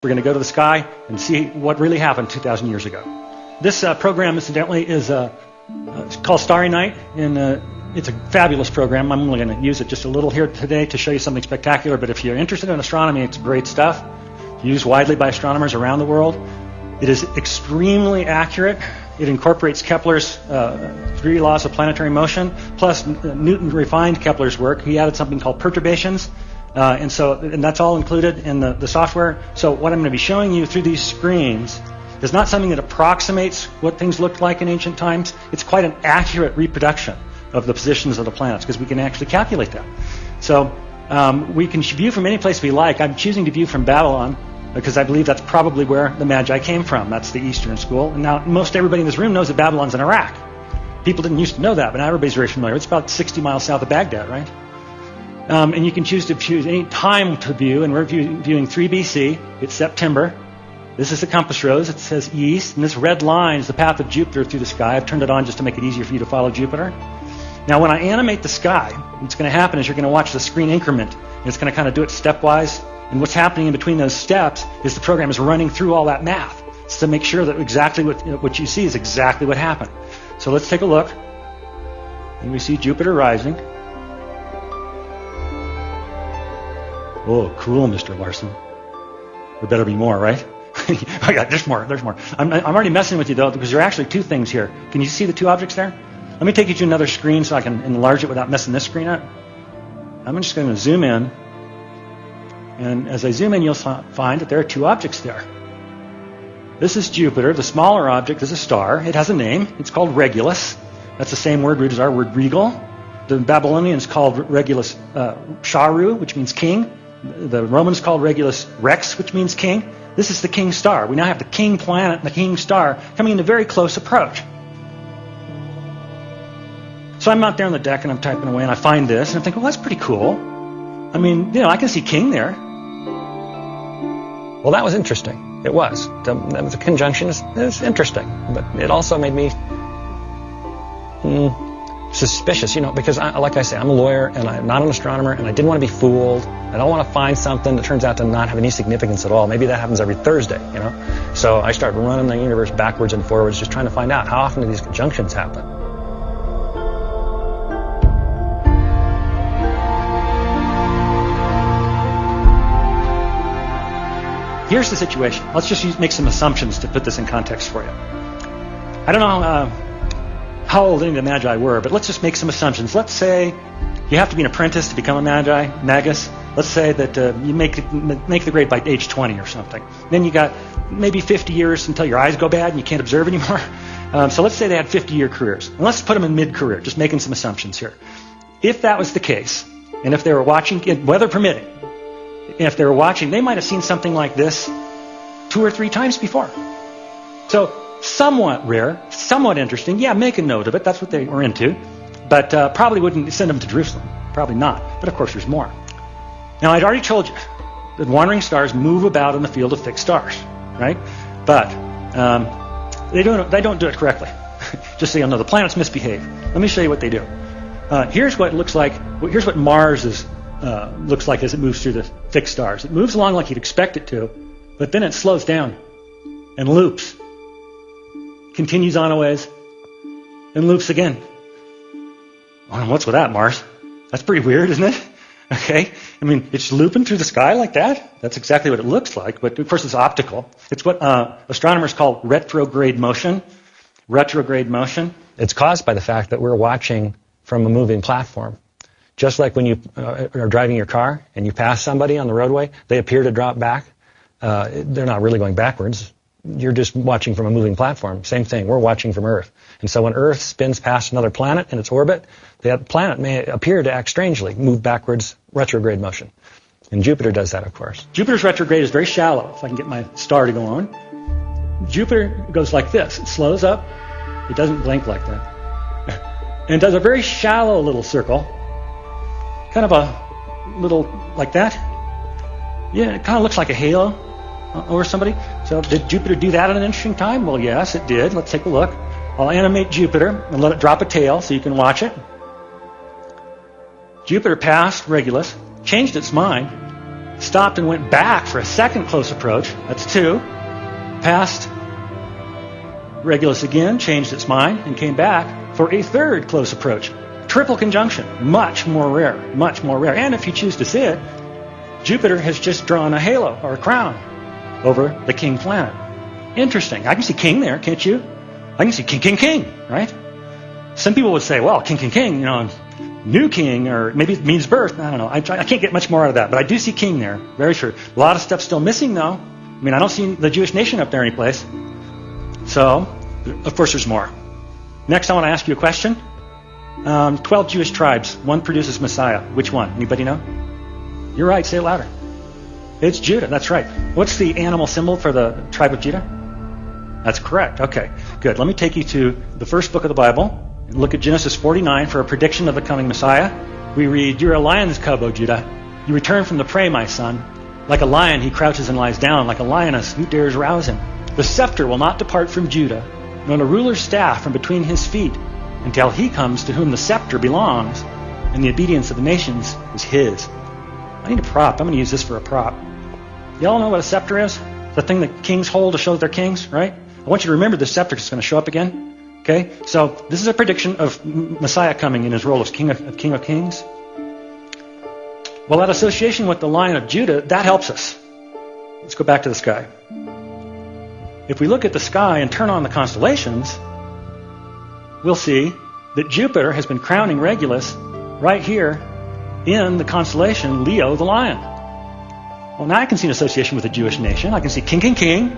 We're going to go to the sky and see what really happened 2,000 years ago. This program, incidentally, is it's called Starry Night, and it's a fabulous program. I'm only going to use it just a little here today to show you something spectacular, but if you're interested in astronomy, it's great stuff. Used widely by astronomers around the world. It is extremely accurate. It incorporates Kepler's 3 laws of planetary motion, plus Newton refined Kepler's work. He added something called perturbations, and that's all included in the software. So what I'm going to be showing you through these screens is not something that approximates what things looked like in ancient times. It's quite an accurate reproduction of the positions of the planets, because we can actually calculate that. So we can view from any place we like. I'm choosing to view from Babylon, because I believe that's probably where the Magi came from. That's the Eastern school. And now most everybody in this room knows that Babylon's in Iraq. People didn't used to know that, but now everybody's very familiar. It's about 60 miles south of Baghdad, right? And you can choose any time to view, and we're viewing 3 BC. It's September. This is the compass rose. It says east, and this red line is the path of Jupiter through the sky. I've turned it on just to make it easier for you to follow Jupiter. Now, when I animate the sky, what's going to happen is you're going to watch the screen increment, and it's going to kind of do it stepwise. And what's happening in between those steps is the program is running through all that math to make sure that exactly what you see is exactly what happened. So let's take a look. And we see Jupiter rising. Oh, cool, Mr. Larson. There better be more, right? Oh, yeah, there's more. I'm already messing with you, though, because there are actually 2 things here. Can you see the 2 objects there? Let me take you to another screen so I can enlarge it without messing this screen up. I'm just going to zoom in. And as I zoom in, you'll find that there are 2 objects there. This is Jupiter. The smaller object is a star. It has a name. It's called Regulus. That's the same word root as our word regal. The Babylonians called Regulus Sharu, which means king. The Romans called Regulus Rex, which means king. This is the king star. We now have the king planet and the king star coming into very close approach. So I'm out there on the deck and I'm typing away and I find this and I'm thinking, well, that's pretty cool. I mean, I can see king there. Well, that was interesting. It was. That was a conjunction. It was interesting. But it also made me suspicious, because, like I say, I'm a lawyer and I'm not an astronomer and I didn't want to be fooled. I don't want to find something that turns out to not have any significance at all. Maybe that happens every Thursday, So I started running the universe backwards and forwards, just trying to find out how often do these conjunctions happen. Here's the situation. Let's just make some assumptions to put this in context for you. I don't know how old any of the Magi were, but let's just make some assumptions. Let's say you have to be an apprentice to become a magus. Let's say that you make the grade by age 20 or something. Then you got maybe 50 years until your eyes go bad and you can't observe anymore. So let's say they had 50-year careers. And let's put them in mid-career, just making some assumptions here. If that was the case, and if they were watching, weather permitting, if they were watching, they might have seen something like this 2 or 3 times before. So somewhat rare, somewhat interesting. Yeah, make a note of it. That's what they were into. But probably wouldn't send them to Jerusalem. Probably not. But of course, there's more. Now, I'd already told you that wandering stars move about in the field of fixed stars, right? But they don't do it correctly. Just so you'll know, the planets misbehave. Let me show you what they do. Here's what it looks like. Here's what Mars looks like as it moves through the fixed stars. It moves along like you'd expect it to, but then it slows down and loops. Continues on a ways and loops again. Well, what's with that, Mars? That's pretty weird, isn't it? Okay. I mean, it's looping through the sky like that. That's exactly what it looks like, but of course it's optical. It's what astronomers call retrograde motion. Retrograde motion. It's caused by the fact that we're watching from a moving platform. Just like when you are driving your car and you pass somebody on the roadway, they appear to drop back. They're not really going backwards. You're just watching from a moving platform. Same thing. We're watching from Earth. And so when Earth spins past another planet in its orbit, that planet may appear to act strangely, move backwards, retrograde motion. And Jupiter does that, of course. Jupiter's retrograde is very shallow, if I can get my star to go on. Jupiter goes like this. It slows up. It doesn't blink like that. And does a very shallow little circle. Kind of a little like that. Yeah, it kind of looks like a halo over somebody. So did Jupiter do that at an interesting time? Well, yes, it did. Let's take a look. I'll animate Jupiter and let it drop a tail so you can watch it. Jupiter passed Regulus, changed its mind, stopped and went back for a second close approach. That's 2. Passed Regulus again, changed its mind, and came back for a third close approach. Triple conjunction, much more rare, much more rare. And if you choose to see it, Jupiter has just drawn a halo or a crown over the king planet. Interesting. I can see king there, can't you? I can see king, king, king, right? Some people would say, well, king, king, king, new king, or maybe it means birth. I don't know. I can't get much more out of that, but I do see king there. Very sure. A lot of stuff still missing, though. I mean, I don't see the Jewish nation up there anyplace. So, of course, there's more. Next, I want to ask you a question. 12 Jewish tribes. One produces Messiah. Which one? Anybody know? You're right. Say it louder. It's Judah. That's right. What's the animal symbol for the tribe of Judah? That's correct. Okay, good. Let me take you to the first book of the Bible. And look at Genesis 49 for a prediction of the coming Messiah. We read, "You're a lion's cub, O Judah. You return from the prey, my son. Like a lion, he crouches and lies down. Like a lioness, who dares rouse him? The scepter will not depart from Judah, nor the ruler's staff from between his feet, until he comes to whom the scepter belongs, and the obedience of the nations is his." I need a prop. I'm going to use this for a prop. Y'all know what a scepter is? The thing that kings hold to show that they're kings, right? I want you to remember the scepter is going to show up again. Okay? So this is a prediction of Messiah coming in his role as King of Kings. Well, that association with the Lion of Judah, that helps us. Let's go back to the sky. If we look at the sky and turn on the constellations, we'll see that Jupiter has been crowning Regulus right here in the constellation Leo the Lion. Well, now I can see an association with the Jewish nation. I can see King, King, King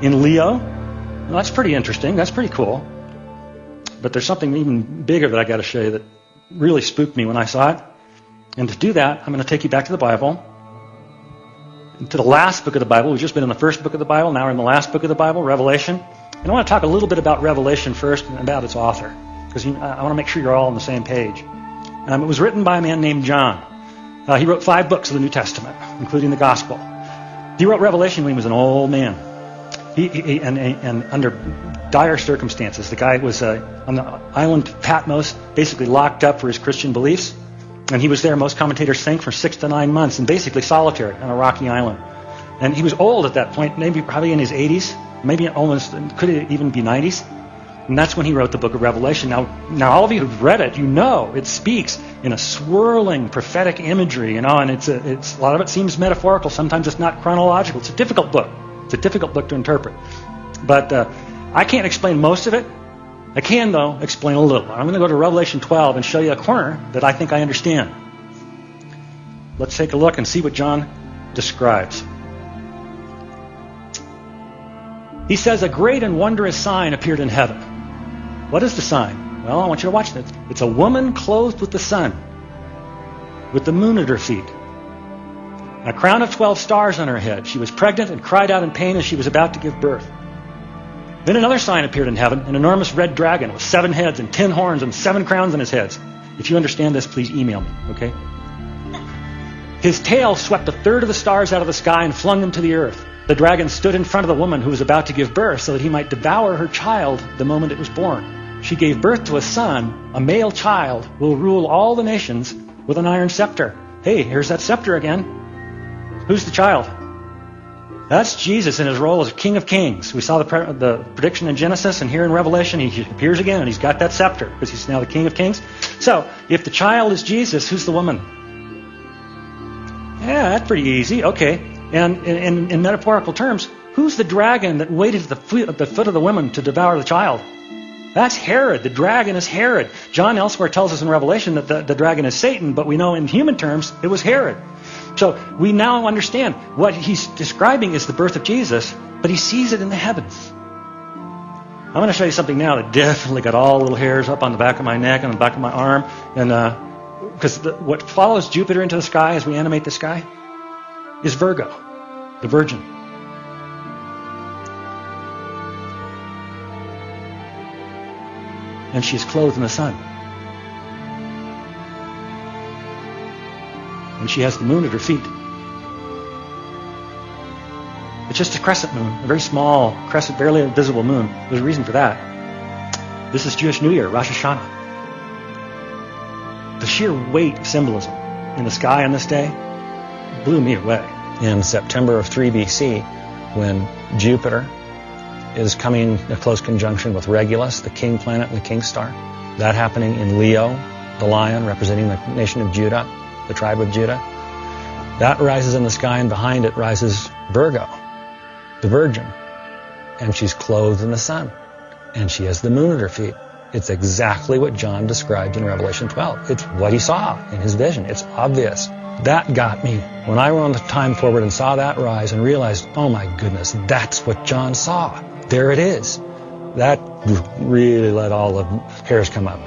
in Leo. Well, that's pretty interesting. That's pretty cool. But there's something even bigger that I got to show you that really spooked me when I saw it. And to do that, I'm going to take you back to the Bible, to the last book of the Bible. We've just been in the first book of the Bible. Now we're in the last book of the Bible, Revelation. And I want to talk a little bit about Revelation first and about its author, because I want to make sure you're all on the same page. It was written by a man named John. He wrote 5 books of the New Testament, including the Gospel. He wrote Revelation when he was an old man. And under dire circumstances. The guy was on the island Patmos, basically locked up for his Christian beliefs. And he was there, most commentators think, for 6 to 9 months, and basically solitary on a rocky island. And he was old at that point, maybe probably in his 80s, maybe almost, could even be 90s. And that's when he wrote the book of Revelation. Now all of you who've read it, you know it speaks in a swirling prophetic imagery, and it's a lot of it seems metaphorical. Sometimes it's not chronological. It's a difficult book. It's a difficult book to interpret. But I can't explain most of it. I can, though, explain a little. I'm going to go to Revelation 12 and show you a corner that I think I understand. Let's take a look and see what John describes. He says, "A great and wondrous sign appeared in heaven." What is the sign? Well, I want you to watch this. It's a woman clothed with the sun, with the moon at her feet, and a crown of 12 stars on her head. She was pregnant and cried out in pain as she was about to give birth. Then another sign appeared in heaven, an enormous red dragon with 7 heads and 10 horns and 7 crowns on his heads. If you understand this, please email me, okay? His tail swept a third of the stars out of the sky and flung them to the earth. The dragon stood in front of the woman who was about to give birth so that he might devour her child the moment it was born. She gave birth to a son, a male child, who will rule all the nations with an iron scepter. Hey, here's that scepter again. Who's the child? That's Jesus in his role as King of Kings. We saw the prediction in Genesis, and here in Revelation he appears again, and he's got that scepter because he's now the King of Kings. So, if the child is Jesus, who's the woman? Yeah, that's pretty easy. Okay. And in metaphorical terms, who's the dragon that waited at the foot of the woman to devour the child? That's Herod. The dragon is Herod. John elsewhere tells us in Revelation that the dragon is Satan, but we know in human terms it was Herod. So we now understand what he's describing is the birth of Jesus, but he sees it in the heavens. I'm going to show you something now that definitely got all the little hairs up on the back of my neck and on the back of my arm. And because what follows Jupiter into the sky as we animate the sky is Virgo, the Virgin. And she is clothed in the sun. And she has the moon at her feet. It's just a crescent moon, a very small crescent, barely visible moon. There's a reason for that. This is Jewish New Year, Rosh Hashanah. The sheer weight of symbolism in the sky on this day blew me away. in September of 3 BC when Jupiter is coming in close conjunction with Regulus, the king planet and the king star. That happening in Leo, the lion representing the nation of Judah, the tribe of Judah. That rises in the sky, and behind it rises Virgo, the Virgin. And she's clothed in the sun. And she has the moon at her feet. It's exactly what John described in Revelation 12. It's what he saw in his vision. It's obvious. That got me. When I wound the time forward and saw that rise and realized, oh my goodness, that's what John saw. There it is. That really let all the hairs come up.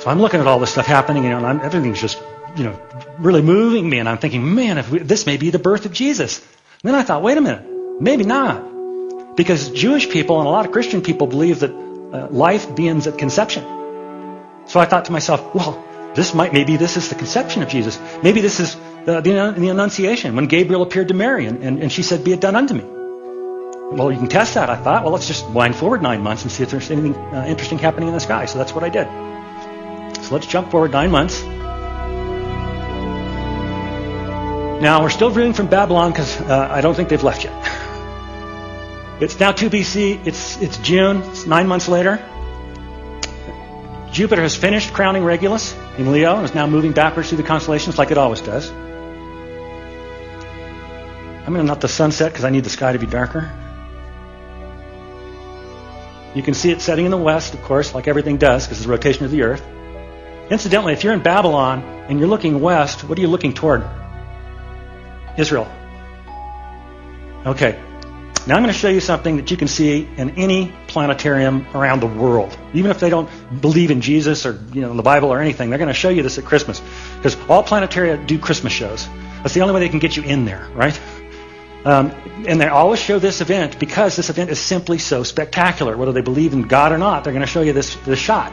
So I'm looking at all this stuff happening, and everything's just, really moving me. And I'm thinking, man, this may be the birth of Jesus. And then I thought, wait a minute, maybe not. Because Jewish people and a lot of Christian people believe that life begins at conception. So I thought to myself, well, maybe this is the conception of Jesus. Maybe this is the Annunciation, when Gabriel appeared to Mary, and she said, be it done unto me. Well, you can test that, I thought. Well, let's just wind forward 9 months and see if there's anything interesting happening in the sky. So that's what I did. So let's jump forward 9 months. Now, we're still viewing from Babylon because I don't think they've left yet. It's now 2 BC. It's June. It's 9 months later. Jupiter has finished crowning Regulus in Leo and is now moving backwards through the constellations like it always does. I'm going to not the sunset because I need the sky to be darker. You can see it setting in the west, of course, like everything does because of the rotation of the Earth. Incidentally, if you're in Babylon and you're looking west, what are you looking toward? Israel. Okay. Now I'm going to show you something that you can see in any planetarium around the world. Even if they don't believe in Jesus or the Bible or anything, they're going to show you this at Christmas. Because all planetaria do Christmas shows. That's the only way they can get you in there, right? And they always show this event because this event is simply so spectacular. Whether they believe in God or not, they're going to show you this shot.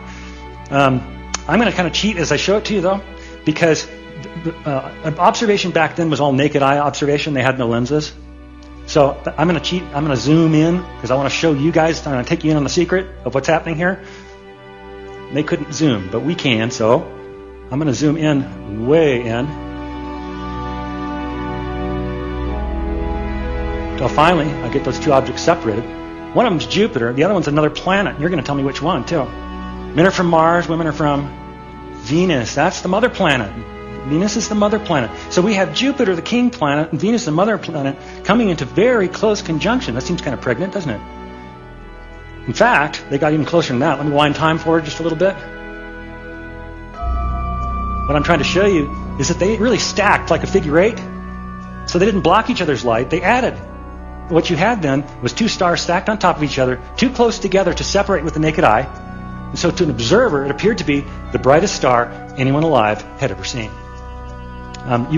I'm going to kind of cheat as I show it to you, though, because observation back then was all naked eye observation. They had no lenses. So I'm going to cheat. I'm going to zoom in because I want to show you guys. I'm going to take you in on the secret of what's happening here. They couldn't zoom, but we can. So I'm going to zoom in, way in. Till finally I get those two objects separated. One of them's Jupiter. The other one's another planet. You're going to tell me which one, too. Men are from Mars. Women are from Venus. That's the mother planet. Venus is the mother planet. So we have Jupiter, the king planet, and Venus, the mother planet, coming into very close conjunction. That seems kind of pregnant, doesn't it? In fact, they got even closer than that. Let me wind time forward just a little bit. What I'm trying to show you is that they really stacked like a figure eight. So they didn't block each other's light. They added. What you had then was two stars stacked on top of each other, too close together to separate with the naked eye. And so to an observer, it appeared to be the brightest star anyone alive had ever seen.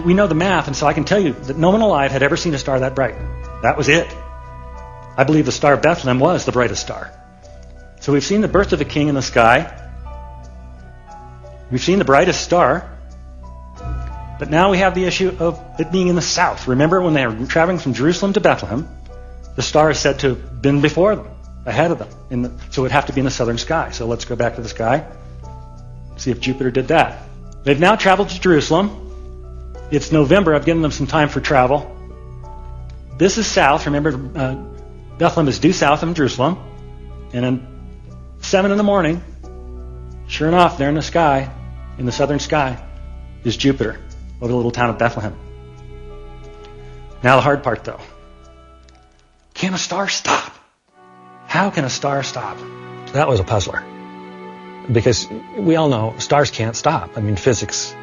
We know the math, and so I can tell you that no one alive had ever seen a star that bright. That was it. I believe the star of Bethlehem was the brightest star. So we've seen the birth of a king in the sky. We've seen the brightest star. But now we have the issue of it being in the south. Remember when they were traveling from Jerusalem to Bethlehem, the star is said to have been before them, ahead of them. So it would have to be in the southern sky. So let's go back to the sky, see if Jupiter did that. They've now traveled to Jerusalem. It's November. I've given them some time for travel. This is south. Remember, Bethlehem is due south of Jerusalem. And then 7 in the morning, sure enough, there in the sky, in the southern sky, is Jupiter over the little town of Bethlehem. Now the hard part, though. Can a star stop? How can a star stop? That was a puzzler. Because we all know stars can't stop. I mean, physics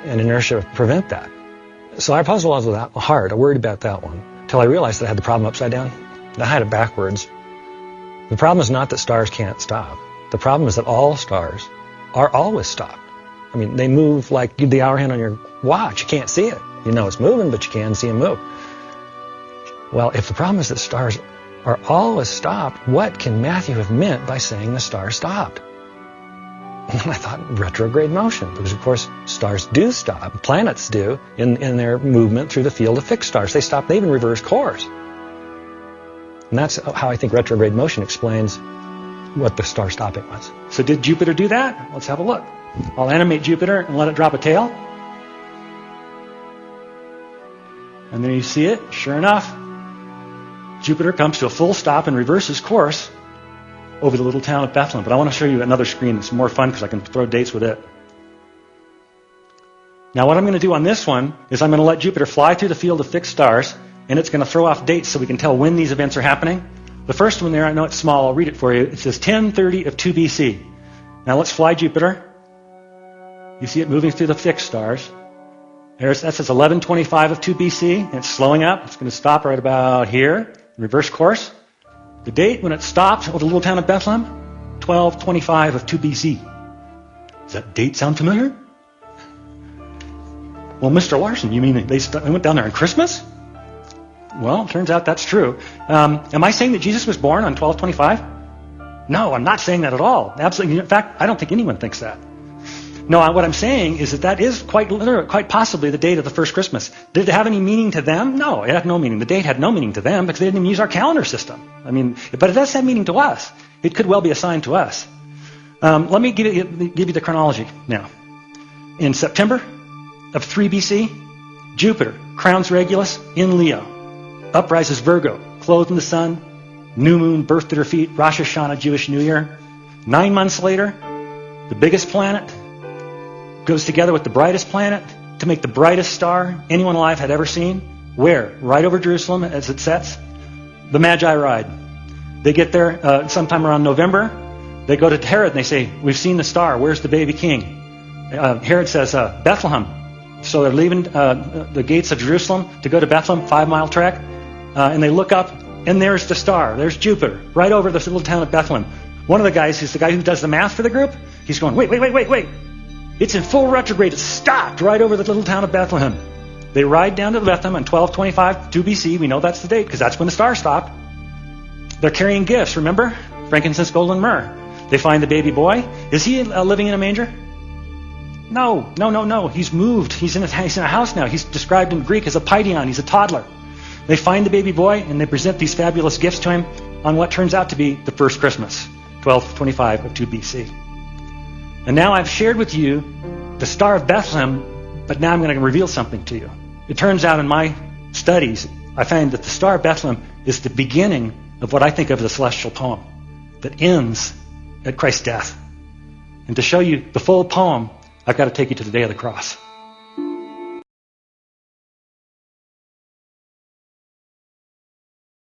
and inertia prevent that. So I puzzled with that hard. I worried about that one until I realized that I had the problem upside down. I had it backwards. The problem is not that stars can't stop. The problem is that all stars are always stopped. I mean, they move like the hour hand on your watch. You can't see it. You know it's moving, but you can see them move. Well, if the problem is that stars are always stopped, what can Matthew have meant by saying the star stopped? And I thought retrograde motion, because of course stars do stop, planets do, in their movement through the field of fixed stars. They stop, they even reverse course. And that's how I think retrograde motion explains what the star stopping was. So did Jupiter do that? Let's have a look. I'll animate Jupiter and let it drop a tail. And there you see it. Sure enough, Jupiter comes to a full stop and reverses course over the little town of Bethlehem. But I want to show you another screen that's more fun because I can throw dates with it. Now what I'm going to do on this one is I'm going to let Jupiter fly through the field of fixed stars, and it's going to throw off dates so we can tell when these events are happening. The first one there, I know it's small, I'll read it for you. It says 10:30 of 2 BC. Now let's fly Jupiter. You see it moving through the fixed stars. That says 11:25 of 2 BC, and it's slowing up. It's going to stop right about here, reverse course. The date when it stopped over the little town of Bethlehem, 12:25 of 2 BC. Does that date sound familiar? Well, Mr. Larson, you mean they went down there on Christmas? Well, it turns out that's true. Am I saying that Jesus was born on 12:25? No, I'm not saying that at all. Absolutely. In fact, I don't think anyone thinks that. No, what I'm saying is that is quite possibly the date of the first Christmas. Did it have any meaning to them? No, it had no meaning. The date had no meaning to them because they didn't even use our calendar system. But it does have meaning to us. It could well be assigned to us. Let me give you the chronology now. In September of 3 BC, Jupiter crowns Regulus in Leo. Uprises Virgo, clothed in the sun. New moon, birthed at her feet. Rosh Hashanah, Jewish New Year. 9 months later, the biggest planet goes together with the brightest planet to make the brightest star anyone alive had ever seen. Where? Right over Jerusalem as it sets. The Magi ride. They get there sometime around November. They go to Herod and they say, we've seen the star. Where's the baby king? Herod says, Bethlehem. So they're leaving the gates of Jerusalem to go to Bethlehem, 5-mile trek. And they look up, and there's the star. There's Jupiter, right over this little town of Bethlehem. One of the guys, who's the guy who does the math for the group, he's going, wait. It's in full retrograde. It stopped right over the little town of Bethlehem. They ride down to Bethlehem on 12:25, 2 BC. We know that's the date because that's when the star stopped. They're carrying gifts, remember? Frankincense, gold, and myrrh. They find the baby boy. Is he living in a manger? No. He's moved. He's in a house now. He's described in Greek as a paidion. He's a toddler. They find the baby boy, and they present these fabulous gifts to him on what turns out to be the first Christmas, 12:25 of 2 BC. And now I've shared with you the Star of Bethlehem, but now I'm going to reveal something to you. It turns out in my studies, I find that the Star of Bethlehem is the beginning of what I think of as a celestial poem that ends at Christ's death. And to show you the full poem, I've got to take you to the day of the cross.